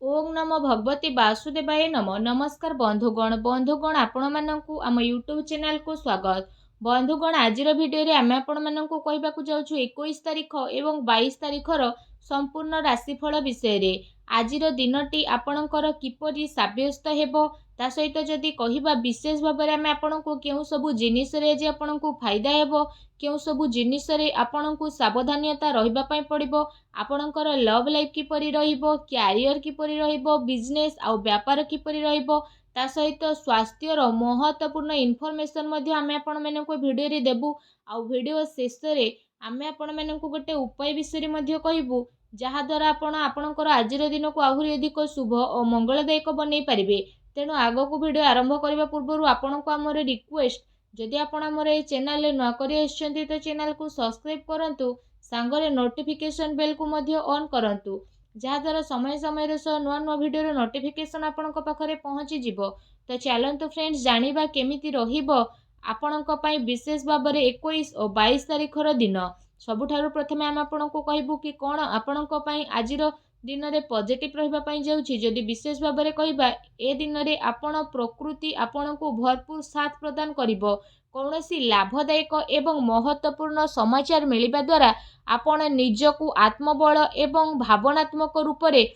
ओम नमो भगवती वासुदेवाय नमो। नमस्कार बंधुगण आपण मानकु आम यूट्यूब चैनल को स्वागत। बंधुगण आजिर भिडियो रे आमे आपण मानकु कहबाकू जाउछु 21 तारिख एवं 22 तारिखर संपूर्ण राशिफल विषय रे। आजिर दिनटी आपणकर किपरि साब्यस्त हेबो ता सहित जदि कहिबा विशेष भाव में आमे आपणकु केउ सबु जिनिस रे जे आपणकु फायदा हेबो केउ सबु जिनिस रे आपणकु सावधानता रहिबा पई पड़िबो, आपणकर लव लाइफ किपरि रहिबो, क्यारियर किपरि रहिबो, बिजनेस आउ व्यापार किपरि रहिबो ता सहित स्वास्थ्यर महत्वपूर्ण इनफॉरमेशन मध्ये आमे आपण मानकु भिडियो रे देबु। आउ भिडियो शेष रे आमे आपण मानकु गोटे उपाय विषय मध्ये कहिबु जहा द्वारा आपण आपणकर आजिर दिन को आहुरी अधिक शुभ और मंगलदायक बनै पारिबे। तेणु आगो को वीडियो आरंभ करने पूर्व आपण को आमर रिक्वेस्ट जदि आपण आमर ए चैनल नुआ करी आछंती तो चैनल को सब्सक्राइब करंतु, सांगरे नोटिफिकेशन बेल को मध्य ऑन करंतु जहा द्वारा समय समय रे नुआ नुआ वीडियो रो नोटिफिकेशन आपण को पाखरे पहुंची जिवो। तो चलंतु फ्रेंड्स जानिबा केमिति रहिबो आपण को पई विशेष भाव में 21 और 22 तारिखर दिन। सबुठारु प्रथमे आम आपण को कहबू कि कौन आपण को पई आजिर दिन में पॉजिटिव रहिबा पई जाउछि। जदि विशेष भाव में कहबा ए दिन में आपण प्रकृति आपण को भरपूर साथ प्रदान करिवो। कौनसी लाभदायक एवं महत्वपूर्ण समाचार मिलिबा द्वारा आपण निजकु आत्मबल एवं भावनात्मक रूप से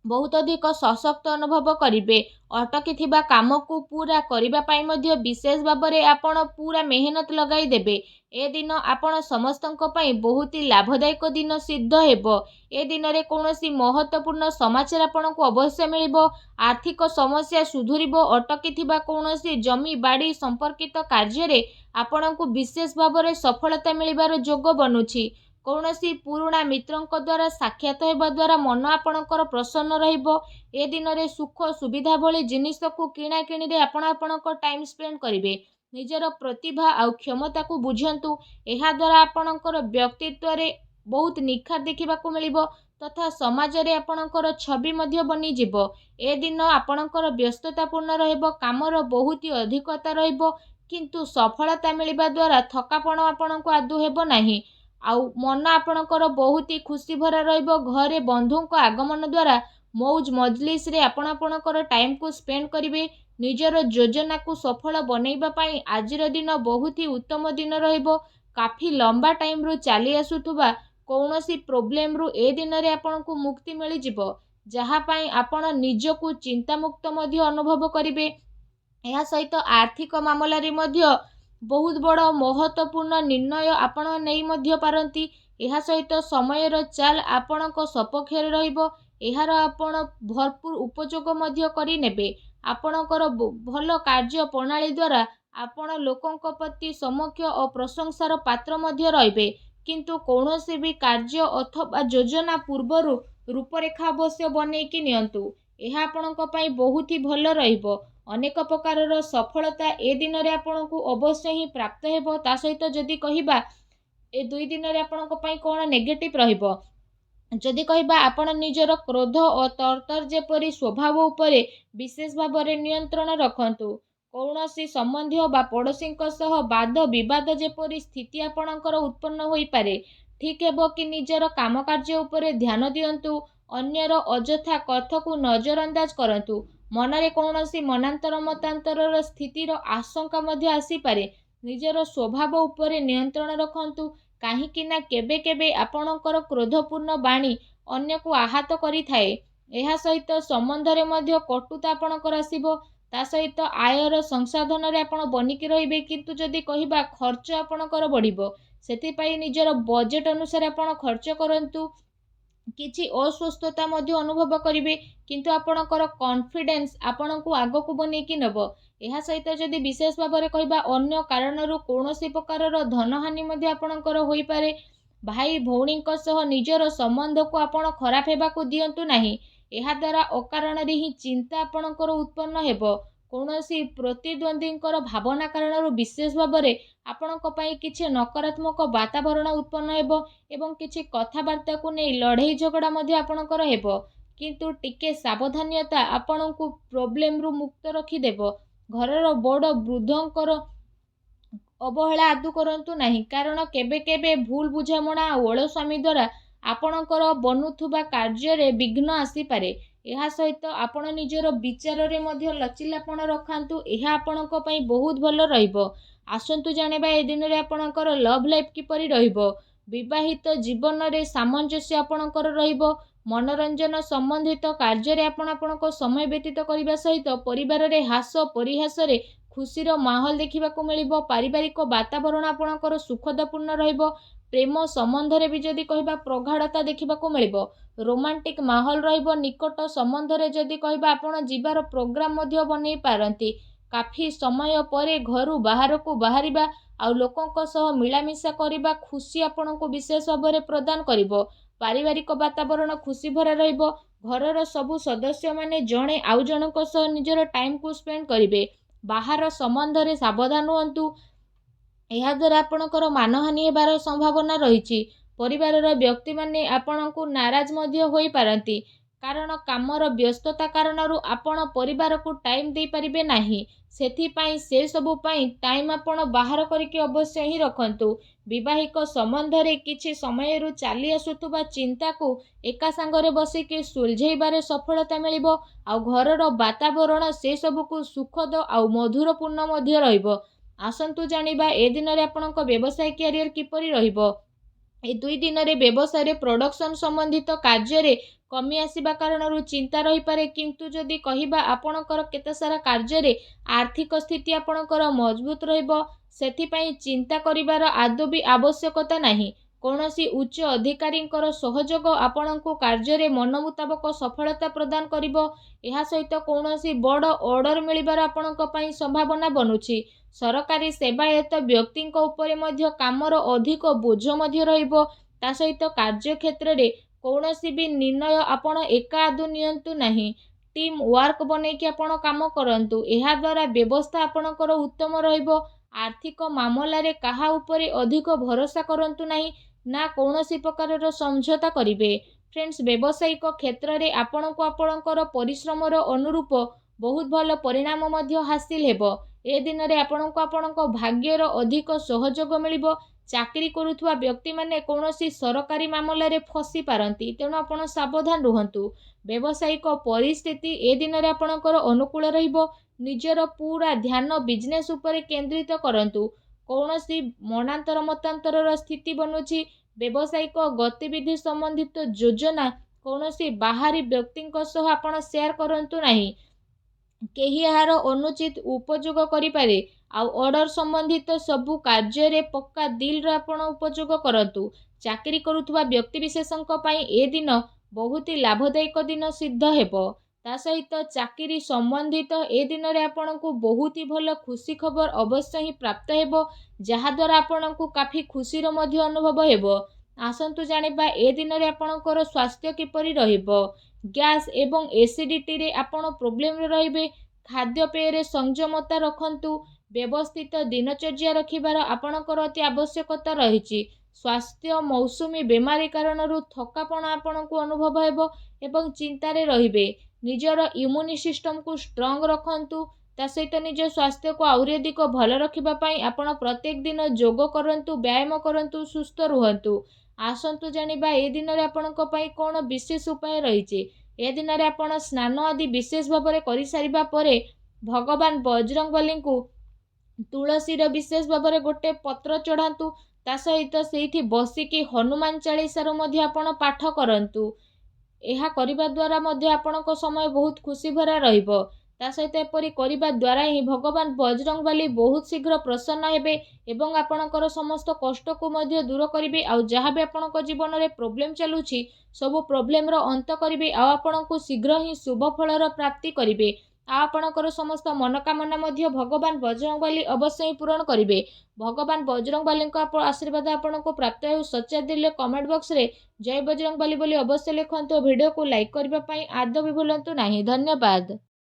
बहुत अधिक सशक्त अनुभव करिवे। अटकी थिबा काम को पूरा करिबा पाई मध्य विशेष भाव में आपण पूरा मेहनत लगाई देबे। ए दिन आपण समस्तंक पई बहुत ही लाभदायक दिन सिद्ध हेबो। ए दिन रे कौनसी महत्वपूर्ण समाचार आपण को अवश्य मिलिबो। आर्थिक समस्या सुधुरिबो। अटकी थिबा कौनसी जमी बाड़ी संपर्कित कार्य रे आपण को विशेष भाव में सफलता मिलिबार योग बनुछि। कौनसी पुराणा मित्रंक द्वारा साक्षात हेबा द्वारा मन आपणकर प्रसन्न रहिबो। ए दिन रे सुख सुविधा भली जिनिस को किणा किणी रे आपणकर टाइम स्पेंड करिवे। निजर प्रतिभा आउ क्षमता को बुझंतु। एहा द्वारा आपणकर व्यक्तित्व रे बहुत निखार देखिबा को मिलिबो तथा समाज रे आपणकर छवि मध्य बनी जिवो। ए दिन आपणकर व्यस्ततापूर्ण रहइबो, कामर बहुत ही अधिकता रहिबो किंतु सफलता मिलिबा द्वारा थकापण आपणको आदु हेबो नाही। आउ मन आपणकर बहुत ही खुशी भरा रहिबो। घरे बंधु को आगमन द्वारा मौज मजलिस रे आपणकर टाइम को स्पेंड करिवे। निजर योजना को सफल बनैबा पाई आजिर दिन बहुत ही उत्तम दिन रहिबो। काफी लंबा टाइम रु चली आसुथुबा कौनसी प्रॉब्लम रु ए दिन रे आपणको मुक्ति मिली जिवो, जहा पाई आपण निजको चिंता मुक्त मध्य अनुभव करिवे। एहा सहित आर्थिक मामला रे मध्य बहुत बड़ महत्वपूर्ण निर्णय आपण नहीं मध्य पारंती। एहा सहित समयर चाल आपणक सपक्षरे रहिबो। एहार आपण भरपूर उपयोग मध्य करि नेबे। आपणकर भल कार्य प्रणाली द्वारा आपण लोकंक प्रति समक्ष और प्रशंसार पात्र मध्य रहिबे। किंतु कौनसी भी कार्य अथवा योजना पूर्वर रूपरेखा अवश्य बनैकी नियंतु। एहा आपणक पई बहुत ही भल रहिबो। अनेक प्रकार सफलता ए दिन रे आपणको अवश्य ही प्राप्त हेबो। ता सहित जदि कहिबा ए दुई दिन रे आपणक पई कोन नेगेटिव रहिबो। जदि कहिबा आपण निजर क्रोध और तरतर जेपरि स्वभाव उपरे विशेष भाव में नियंत्रण रखंतु। कौनसी संबंधी बा पड़ोसी सह वाद विवाद जेपरि स्थिति आपणकर उत्पन्न होई पारे। ठीक हेबो कि निजर काम कार्य उपरे ध्यान दियंतु। अन्यर अजथा कथा को नजरअंदाज करंतु। मनरे कौनसी मनांतर मतांतर स्थितिर आशंका मध्य आसी पारे। निजर स्वभाव उपरे नियंत्रण रखंतु। काहींकि ना केबे केबे आपणकर क्रोधपूर्ण बाणी अन्य को आहत करि थाए। एहा सहित संबंध रे मध्य कटुता आपणकर आसीबो। ता सहित आयर संसाधन रे आपण बनिकी रहिबे। किंतु जदि कहिबा खर्च आपणकर बढ़िबो। सेति पई निजर बजेट अनुसार आपण खर्च करंतु। किछि अस्वस्थता मध्य अनुभव करिवे किंतु आपणकर कॉन्फिडेंस आपणको आगो को बनेकी नबो। एहा सहित जदि विशेष भाव में कहिबा अन्य कारणरू कौनसी प्रकार धनहानि मध्य आपणकर होई पारे। भाई भौणी सह निजर संबंध को आपण खराब हेबा को दियंतु नाही। एहा द्वारा अकारण रे ही चिंता आपणकर उत्पन्न हेबो। कौनसी प्रतिद्वंदींकर भावना कारणरू विशेष भाव में आपणक पई किछि नकारात्मक वातावरण उत्पन्न हेबो एवं किछि कथावार्ता को नहीं लड़ाई झगड़ा मध्य आपणकर हेबो। किंतु टिके सावधानता आपणको प्रॉब्लम रु मुक्त रखी देबो। घरर बड़ वृद्धंकर अवहेला आदु करंतु नाही, कारण केबे केबे भूल बुझामणा ओळस्वामी द्वारा आपणकर बनुथुबा कार्य रे विघ्न आसी पारे। ଏହା ସହିତ ଆପଣ ନିଜର ବିଚାରରେ ମଧ୍ୟ ଲଚିଲାପଣ ରଖାନ୍ତୁ। ଏହା ଆପଣଙ୍କ ପାଇଁ ବହୁତ ଭଲ ରହିବ। ଆସନ୍ତୁ ଜାଣିବା ଏ ଦିନରେ ଆପଣଙ୍କର ଲଭ୍ ଲାଇଫ୍ କିପରି ରହିବ। ବିବାହିତ ଜୀବନରେ ସାମଞ୍ଜସ୍ୟ ଆପଣଙ୍କର ରହିବ। ମନୋରଞ୍ଜନ ସମ୍ବନ୍ଧିତ କାର୍ଯ୍ୟରେ ଆପଣ ଆପଣଙ୍କ ସମୟ ବ୍ୟତୀତ କରିବା ସହିତ ପରିବାରରେ ହାସ ପରିହାସରେ ଖୁସିର ମାହୋଲ ଦେଖିବାକୁ ମିଳିବ। ପାରିବାରିକ ବାତାବରଣ ଆପଣଙ୍କର ସୁଖଦପୂର୍ଣ୍ଣ ରହିବ। ପ୍ରେମ ସମ୍ବନ୍ଧରେ ବି ଯଦି କହିବା ପ୍ରଗାଢ଼ତା ଦେଖିବାକୁ ମିଳିବ। ରୋମାଣ୍ଟିକ ମାହୋଲ ରହିବ। ନିକଟ ସମ୍ବନ୍ଧରେ ଯଦି କହିବା ଆପଣ ଯିବାର ପ୍ରୋଗ୍ରାମ ମଧ୍ୟ ବନେଇ ପାରନ୍ତି। କାଫି ସମୟ ପରେ ଘରୁ ବାହାରକୁ ବାହାରିବା ଆଉ ଲୋକଙ୍କ ସହ ମିଳାମିଶା କରିବା ଖୁସି ଆପଣଙ୍କୁ ବିଶେଷ ଭାବରେ ପ୍ରଦାନ କରିବ। ପାରିବାରିକ ବାତାବରଣ ଖୁସି ଭରା ରହିବ। ଘରର ସବୁ ସଦସ୍ୟମାନେ ଜଣେ ଆଉ ଜଣଙ୍କ ସହ ନିଜର ଟାଇମକୁ ସ୍ପେଣ୍ଡ କରିବେ। ବାହାର ସମ୍ବନ୍ଧରେ ସାବଧାନ ହୁଅନ୍ତୁ। ଏହାଦ୍ୱାରା ଆପଣଙ୍କର ମାନହାନି ହେବାର ସମ୍ଭାବନା ରହିଛି। ପରିବାରର ବ୍ୟକ୍ତିମାନେ ଆପଣଙ୍କୁ ନାରାଜ ମଧ୍ୟ ହୋଇପାରନ୍ତି, କାରଣ କାମର ବ୍ୟସ୍ତତା କାରଣରୁ ଆପଣ ପରିବାରକୁ ଟାଇମ୍ ଦେଇପାରିବେ ନାହିଁ। ସେଥିପାଇଁ ସେସବୁ ପାଇଁ ଟାଇମ୍ ଆପଣ ବାହାର କରିକି ଅବଶ୍ୟ ହିଁ ରଖନ୍ତୁ। ବିବାହିକ ସମ୍ବନ୍ଧରେ କିଛି ସମୟରୁ ଚାଲି ଆସୁଥିବା ଚିନ୍ତାକୁ ଏକା ସାଙ୍ଗରେ ବସିକି ସୁଲଝେଇବାରେ ସଫଳତା ମିଳିବ। ଆଉ ଘରର ବାତାବରଣ ସେସବୁକୁ ସୁଖଦ ଆଉ ମଧୁରପୂର୍ଣ୍ଣ ମଧ୍ୟ ରହିବ। ଆସନ୍ତୁ ଜାଣିବା ଏ ଦିନରେ ଆପଣଙ୍କ ବ୍ୟବସାୟ କ୍ୟାରିୟର କିପରି ରହିବ। ଏ 2 ଦିନରେ ବ୍ୟବସାୟରେ ପ୍ରଡକ୍ସନ ସମ୍ବନ୍ଧିତ କାର୍ଯ୍ୟରେ କମି ଆସିବା କାରଣରୁ ଚିନ୍ତା ରହିପାରେ, କିନ୍ତୁ ଯଦି କହିବା ଆପଣଙ୍କର କେତେ ସାରା କାର୍ଯ୍ୟରେ ଆର୍ଥିକ ସ୍ଥିତି ଆପଣଙ୍କର ମଜବୁତ ରହିବ। ସେଥିପାଇଁ ଚିନ୍ତା କରିବାର ଆଦୌ ବି ଆବଶ୍ୟକତା ନାହିଁ। କୌଣସି ଉଚ୍ଚ ଅଧିକାରୀଙ୍କର ସହଯୋଗ ଆପଣଙ୍କୁ କାର୍ଯ୍ୟରେ ମନ ମୁତାବକ ସଫଳତା ପ୍ରଦାନ କରିବ। ଏହା ସହିତ କୌଣସି ବଡ଼ ଅର୍ଡର ମିଳିବାର ଆପଣଙ୍କ ପାଇଁ ସମ୍ଭାବନା ବନୁଛି। ସରକାରୀ ସେବାୟତ ବ୍ୟକ୍ତିଙ୍କ ଉପରେ ମଧ୍ୟ କାମର ଅଧିକ ବୋଝ ମଧ୍ୟ ରହିବ। ତା ସହିତ କାର୍ଯ୍ୟକ୍ଷେତ୍ରରେ କୌଣସି ବି ନିର୍ଣ୍ଣୟ ଆପଣ ଏକା ଆଦୌ ନିଅନ୍ତୁ ନାହିଁ। ଟିମ୍ ୱାର୍କ ବନେଇକି ଆପଣ କାମ କରନ୍ତୁ। ଏହାଦ୍ୱାରା ବ୍ୟବସ୍ଥା ଆପଣଙ୍କର ଉତ୍ତମ ରହିବ। ଆର୍ଥିକ ମାମଲାରେ କାହା ଉପରେ ଅଧିକ ଭରସା କରନ୍ତୁ ନାହିଁ, ନା କୌଣସି ପ୍ରକାରର ସମଝୋତା କରିବେ। ଫ୍ରେଣ୍ଡସ୍, ବ୍ୟବସାୟିକ କ୍ଷେତ୍ରରେ ଆପଣଙ୍କୁ ଆପଣଙ୍କର ପରିଶ୍ରମର ଅନୁରୂପ ବହୁତ ଭଲ ପରିଣାମ ମଧ୍ୟ ହାସିଲ ହେବ। ଏ ଦିନରେ ଆପଣଙ୍କୁ ଆପଣଙ୍କ ଭାଗ୍ୟର ଅଧିକ ସହଯୋଗ ମିଳିବ। ଚାକିରି କରୁଥିବା ବ୍ୟକ୍ତିମାନେ କୌଣସି ସରକାରୀ ମାମଲାରେ ଫସି ପାରନ୍ତି, ତେଣୁ ଆପଣ ସାବଧାନ ରୁହନ୍ତୁ। ବ୍ୟବସାୟିକ ପରିସ୍ଥିତି ଏ ଦିନରେ ଆପଣଙ୍କର ଅନୁକୂଳ ରହିବ। ନିଜର ପୁରା ଧ୍ୟାନ ବିଜନେସ୍ ଉପରେ କେନ୍ଦ୍ରିତ କରନ୍ତୁ। କୌଣସି ମନାନ୍ତର ମତାନ୍ତରର ସ୍ଥିତି ବନୁଛି। ବ୍ୟବସାୟିକ ଗତିବିଧି ସମ୍ବନ୍ଧିତ ଯୋଜନା କୌଣସି ବାହାରୀ ବ୍ୟକ୍ତିଙ୍କ ସହ ଆପଣ ସେୟାର କରନ୍ତୁ ନାହିଁ। କେହି ଏହାର ଅନୁଚିତ ଉପଯୋଗ କରିପାରେ। ଆଉ ଅର୍ଡର ସମ୍ବନ୍ଧିତ ସବୁ କାର୍ଯ୍ୟରେ ପକ୍କା ଦିଲର ଆପଣ ଉପଯୋଗ କରନ୍ତୁ। ଚାକିରି କରୁଥିବା ବ୍ୟକ୍ତିବିଶେଷଙ୍କ ପାଇଁ ଏ ଦିନ ବହୁତ ଲାଭଦାୟକ ଦିନ ସିଦ୍ଧ ହେବ। ତା ସହିତ ଚାକିରି ସମ୍ବନ୍ଧିତ ଏ ଦିନରେ ଆପଣଙ୍କୁ ବହୁତ ଭଲ ଖୁସି ଖବର ଅବଶ୍ୟ ହିଁ ପ୍ରାପ୍ତ ହେବ, ଯାହାଦ୍ୱାରା ଆପଣଙ୍କୁ କାଫି ଖୁସିର ମଧ୍ୟ ଅନୁଭବ ହେବ। ଆସନ୍ତୁ ଜାଣିବା ଏ ଦିନରେ ଆପଣଙ୍କର ସ୍ୱାସ୍ଥ୍ୟ କିପରି ରହିବ। ଗ୍ୟାସ୍ ଏବଂ ଏସିଡିଟିରେ ଆପଣ ପ୍ରୋବ୍ଲେମରେ ରହିବେ। ଖାଦ୍ୟପେୟରେ ସଂଯମତା ରଖନ୍ତୁ। ବ୍ୟବସ୍ଥିତ ଦିନଚର୍ଯ୍ୟା ରଖିବାର ଆପଣଙ୍କର ଅତି ଆବଶ୍ୟକତା ରହିଛି। ସ୍ୱାସ୍ଥ୍ୟ ମୌସୁମୀ ବେମାରୀ କାରଣରୁ ଥକାପଣ ଆପଣଙ୍କୁ ଅନୁଭବ ହେବ ଏବଂ ଚିନ୍ତାରେ ରହିବେ। ନିଜର ଇମ୍ୟୁନି ସିଷ୍ଟମକୁ ଷ୍ଟ୍ରଙ୍ଗ ରଖନ୍ତୁ। ତା ସହିତ ନିଜ ସ୍ୱାସ୍ଥ୍ୟକୁ ଆହୁରି ଅଧିକ ଭଲ ରଖିବା ପାଇଁ ଆପଣ ପ୍ରତ୍ୟେକ ଦିନ ଯୋଗ କରନ୍ତୁ, ବ୍ୟାୟାମ କରନ୍ତୁ, ସୁସ୍ଥ ରୁହନ୍ତୁ। ଆସନ୍ତୁ ଜାଣିବା ଏ ଦିନରେ ଆପଣଙ୍କ ପାଇଁ କ'ଣ ବିଶେଷ ଉପାୟ ରହିଛି। ଏ ଦିନରେ ଆପଣ ସ୍ନାନ ଆଦି ବିଶେଷ ଭାବରେ କରିସାରିବା ପରେ ଭଗବାନ ବଜରଙ୍ଗବଲୀଙ୍କୁ ତୁଳସୀର ବିଶେଷ ଭାବରେ ଗୋଟେ ପତ୍ର ଚଢ଼ାନ୍ତୁ। ତା ସହିତ ସେଇଠି ବସିକି ହନୁମାନ ଚାଳିଶାର ମଧ୍ୟ ଆପଣ ପାଠ କରନ୍ତୁ। ଏହା କରିବା ଦ୍ୱାରା ମଧ୍ୟ ଆପଣଙ୍କ ସମୟ ବହୁତ ଖୁସି ଭରା ରହିବ। ତା ସହିତ ଏପରି କରିବା ଦ୍ୱାରା ହିଁ ଭଗବାନ ବଜରଙ୍ଗବଲୀ ବହୁତ ଶୀଘ୍ର ପ୍ରସନ୍ନ ହେବେ ଏବଂ ଆପଣଙ୍କର ସମସ୍ତ କଷ୍ଟକୁ ମଧ୍ୟ ଦୂର କରିବେ। ଆଉ ଯାହା ବି ଆପଣଙ୍କ ଜୀବନରେ ପ୍ରୋବ୍ଲେମ ଚାଲୁଛି, ସବୁ ପ୍ରୋବ୍ଲେମର ଅନ୍ତ କରିବେ ଆଉ ଆପଣଙ୍କୁ ଶୀଘ୍ର ହିଁ ଶୁଭ ଫଳର ପ୍ରାପ୍ତି କରିବେ। ଆଉ ଆପଣଙ୍କର ସମସ୍ତ ମନୋକାମନା ମଧ୍ୟ ଭଗବାନ ବଜରଙ୍ଗବଲୀ ଅବଶ୍ୟ ହିଁ ପୂରଣ କରିବେ। ଭଗବାନ ବଜରଙ୍ଗବଲୀଙ୍କ ଆଶୀର୍ବାଦ ଆପଣଙ୍କୁ ପ୍ରାପ୍ତ ହେଉ। ସଚ୍ଚା ଦିଲେ କମେଣ୍ଟ ବକ୍ସରେ ଜୟ ବଜରଙ୍ଗବଲୀ ବୋଲି ଅବଶ୍ୟ ଲେଖନ୍ତୁ। ଭିଡ଼ିଓକୁ ଲାଇକ୍ କରିବା ପାଇଁ ଆଦୌ ବି ଭୁଲନ୍ତୁ ନାହିଁ। ଧନ୍ୟବାଦ।